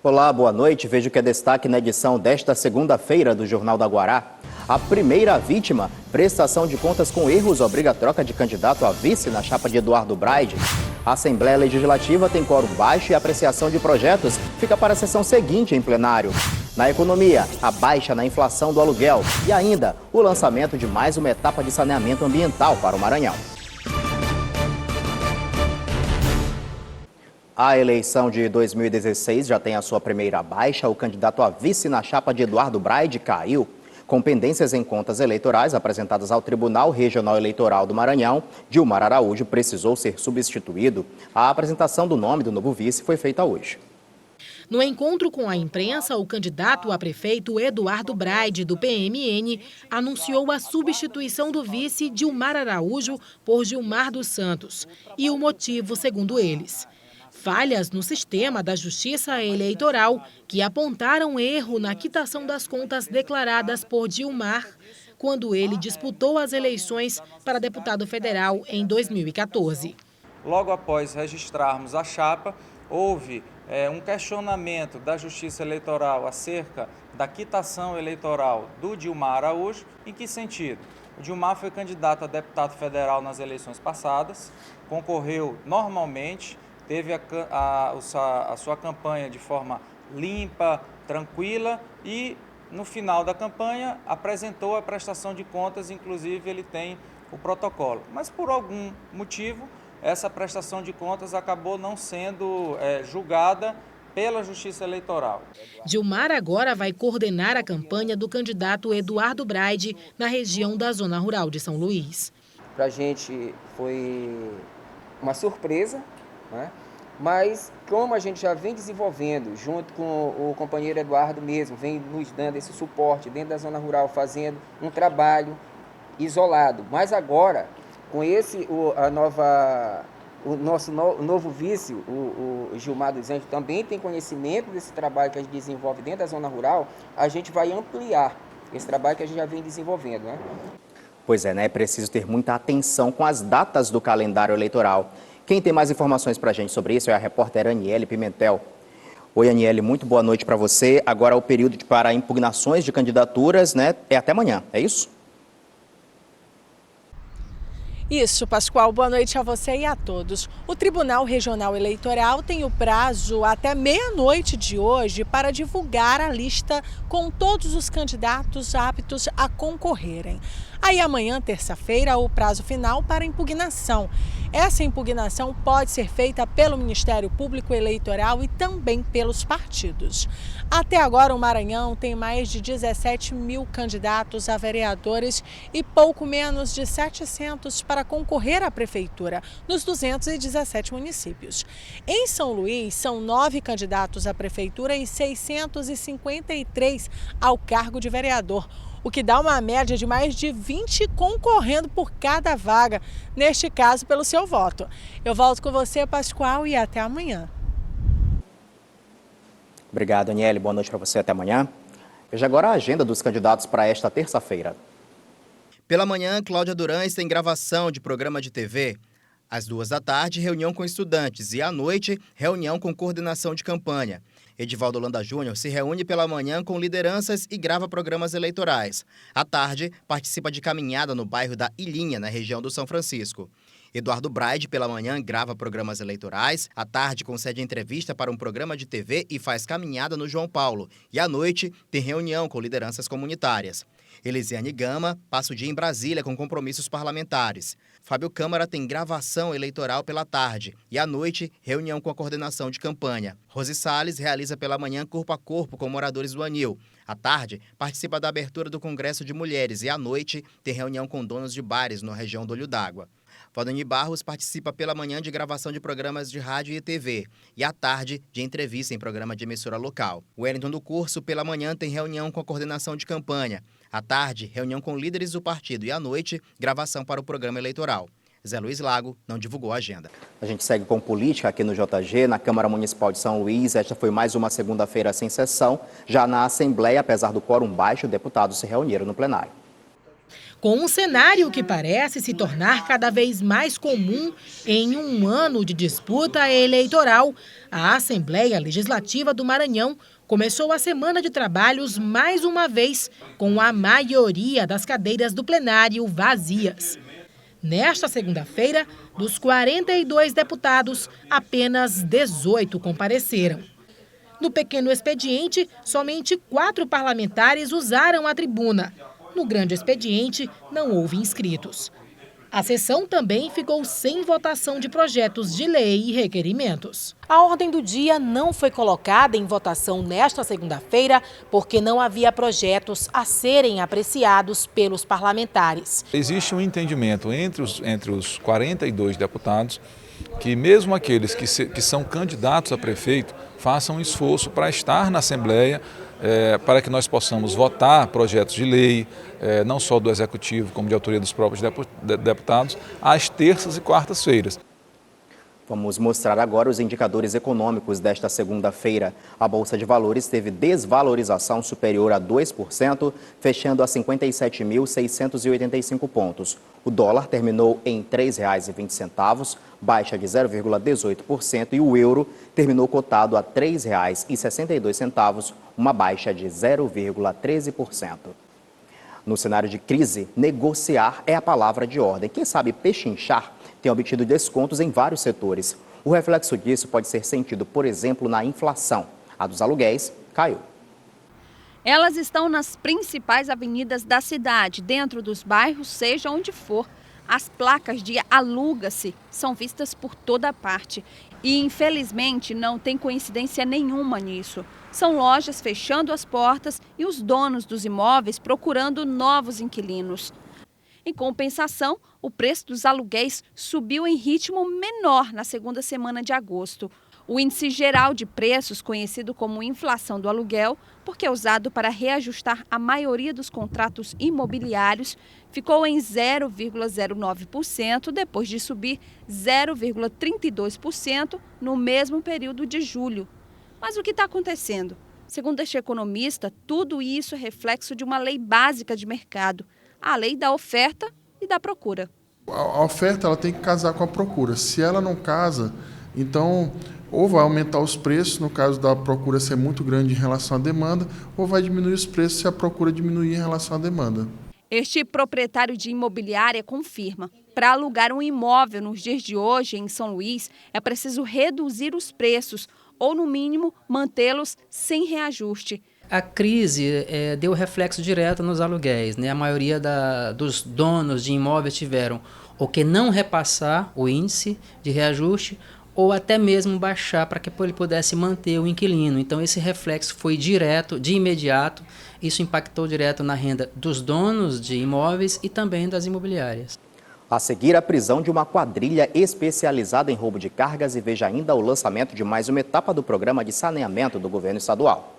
Olá, boa noite. Vejo que é destaque na edição desta segunda-feira do Jornal da Guará. A primeira vítima, prestação de contas com erros, obriga a troca de candidato a vice na chapa de Eduardo Braide. A Assembleia Legislativa tem quórum baixo e a apreciação de projetos fica para a sessão seguinte em plenário. Na economia, a baixa na inflação do aluguel e ainda o lançamento de mais uma etapa de saneamento ambiental para o Maranhão. A eleição de 2016 já tem a sua primeira baixa. O candidato a vice na chapa de Eduardo Braide caiu. Com pendências em contas eleitorais apresentadas ao Tribunal Regional Eleitoral do Maranhão, Dilmar Araújo precisou ser substituído. A apresentação do nome do novo vice foi feita hoje. No encontro com a imprensa, o candidato a prefeito Eduardo Braide, do PMN, anunciou a substituição do vice Dilmar Araújo por Gilmar dos Santos. E o motivo, segundo eles: falhas no sistema da Justiça Eleitoral que apontaram erro na quitação das contas declaradas por Dilmar quando ele disputou as eleições para deputado federal em 2014. Logo após registrarmos a chapa, houve um questionamento da Justiça Eleitoral acerca da quitação eleitoral do Dilmar Araújo. Em que sentido? O Dilmar foi candidato a deputado federal nas eleições passadas, concorreu normalmente, teve a sua campanha de forma limpa, tranquila e, no final da campanha, apresentou a prestação de contas, inclusive ele tem o protocolo. Mas, por algum motivo, essa prestação de contas acabou não sendo julgada pela Justiça Eleitoral. Dilmar agora vai coordenar a campanha do candidato Eduardo Braide na região da Zona Rural de São Luís. Para a gente foi uma surpresa, né? Mas como a gente já vem desenvolvendo, junto com o companheiro Eduardo mesmo, vem nos dando esse suporte dentro da zona rural, fazendo um trabalho isolado. Mas agora, com o nosso novo vice, o Gilmar dos Anjos, também tem conhecimento desse trabalho que a gente desenvolve dentro da zona rural, a gente vai ampliar esse trabalho que a gente já vem desenvolvendo, né? Pois é, né? É preciso ter muita atenção com as datas do calendário eleitoral. Quem tem mais informações para a gente sobre isso é a repórter Aniele Pimentel. Oi, Aniele, muito boa noite para você. Agora o período para impugnações de candidaturas, né, é até amanhã, é isso? Isso, Pascoal. Boa noite a você e a todos. O Tribunal Regional Eleitoral tem o prazo até meia-noite de hoje para divulgar a lista com todos os candidatos aptos a concorrerem. Aí amanhã, terça-feira, o prazo final para impugnação. Essa impugnação pode ser feita pelo Ministério Público Eleitoral e também pelos partidos. Até agora, o Maranhão tem mais de 17 mil candidatos a vereadores e pouco menos de 700 para concorrer à prefeitura, nos 217 municípios. Em São Luís, são 9 candidatos à prefeitura e 653 ao cargo de vereador, o que dá uma média de mais de 20 concorrendo por cada vaga, neste caso pelo seu voto. Eu volto com você, Pascoal, e até amanhã. Obrigado, Aniele. Boa noite para você. Até amanhã. Veja agora a agenda dos candidatos para esta terça-feira. Pela manhã, Cláudia Durães tem gravação de programa de TV. Às 14h, reunião com estudantes e à noite, reunião com coordenação de campanha. Edivaldo Holanda Júnior se reúne pela manhã com lideranças e grava programas eleitorais. À tarde, participa de caminhada no bairro da Ilhinha, na região do São Francisco. Eduardo Braide, pela manhã, grava programas eleitorais. À tarde, concede entrevista para um programa de TV e faz caminhada no João Paulo. E à noite, tem reunião com lideranças comunitárias. Elisiane Gama passa o dia em Brasília com compromissos parlamentares. Fábio Câmara tem gravação eleitoral pela tarde e à noite, reunião com a coordenação de campanha. Rose Salles realiza pela manhã corpo a corpo com moradores do Anil. À tarde, participa da abertura do Congresso de Mulheres e à noite, tem reunião com donos de bares na região do Olho d'Água. Valdemir Barros participa pela manhã de gravação de programas de rádio e TV e à tarde de entrevista em programa de emissora local. Wellington do Curso, pela manhã, tem reunião com a coordenação de campanha. À tarde, reunião com líderes do partido e à noite, gravação para o programa eleitoral. Zé Luiz Lago não divulgou a agenda. A gente segue com política aqui no JG, na Câmara Municipal de São Luís. Esta foi mais uma segunda-feira sem sessão. Já na Assembleia, apesar do quórum baixo, deputados se reuniram no plenário. Com um cenário que parece se tornar cada vez mais comum em um ano de disputa eleitoral, a Assembleia Legislativa do Maranhão começou a semana de trabalhos mais uma vez com a maioria das cadeiras do plenário vazias. Nesta segunda-feira, dos 42 deputados, apenas 18 compareceram. No pequeno expediente, somente 4 parlamentares usaram a tribuna. No grande expediente, não houve inscritos. A sessão também ficou sem votação de projetos de lei e requerimentos. A ordem do dia não foi colocada em votação nesta segunda-feira porque não havia projetos a serem apreciados pelos parlamentares. Existe um entendimento entre os 42 deputados que mesmo aqueles que são candidatos a prefeito façam um esforço para estar na Assembleia, para que nós possamos votar projetos de lei, não só do Executivo, como de autoria dos próprios deputados, às terças e quartas-feiras. Vamos mostrar agora os indicadores econômicos desta segunda-feira. A Bolsa de Valores teve desvalorização superior a 2%, fechando a 57.685 pontos. O dólar terminou em R$ 3,20, baixa de 0,18%, e o euro terminou cotado a R$ 3,62, uma baixa de 0,13%. No cenário de crise, negociar é a palavra de ordem. Quem sabe pechinchar tem obtido descontos em vários setores. O reflexo disso pode ser sentido, por exemplo, na inflação. A dos aluguéis caiu. Elas estão nas principais avenidas da cidade, dentro dos bairros, seja onde for. As placas de aluga-se são vistas por toda parte. E, infelizmente, não tem coincidência nenhuma nisso. São lojas fechando as portas e os donos dos imóveis procurando novos inquilinos. Em compensação, o preço dos aluguéis subiu em ritmo menor na segunda semana de agosto. O índice geral de preços, conhecido como inflação do aluguel, porque é usado para reajustar a maioria dos contratos imobiliários, ficou em 0,09% depois de subir 0,32% no mesmo período de julho. Mas o que está acontecendo? Segundo este economista, tudo isso é reflexo de uma lei básica de mercado, a lei da oferta e da procura. A oferta ela tem que casar com a procura. Se ela não casa, então ou vai aumentar os preços, no caso da procura ser muito grande em relação à demanda, ou vai diminuir os preços se a procura diminuir em relação à demanda. Este proprietário de imobiliária confirma: para alugar um imóvel nos dias de hoje em São Luís, é preciso reduzir os preços ou, no mínimo, mantê-los sem reajuste. A crise deu reflexo direto nos aluguéis, né? A maioria dos donos de imóveis tiveram ou que não repassar o índice de reajuste ou até mesmo baixar para que ele pudesse manter o inquilino. Então esse reflexo foi direto, de imediato, isso impactou direto na renda dos donos de imóveis e também das imobiliárias. A seguir, a prisão de uma quadrilha especializada em roubo de cargas, e veja ainda o lançamento de mais uma etapa do programa de saneamento do governo estadual.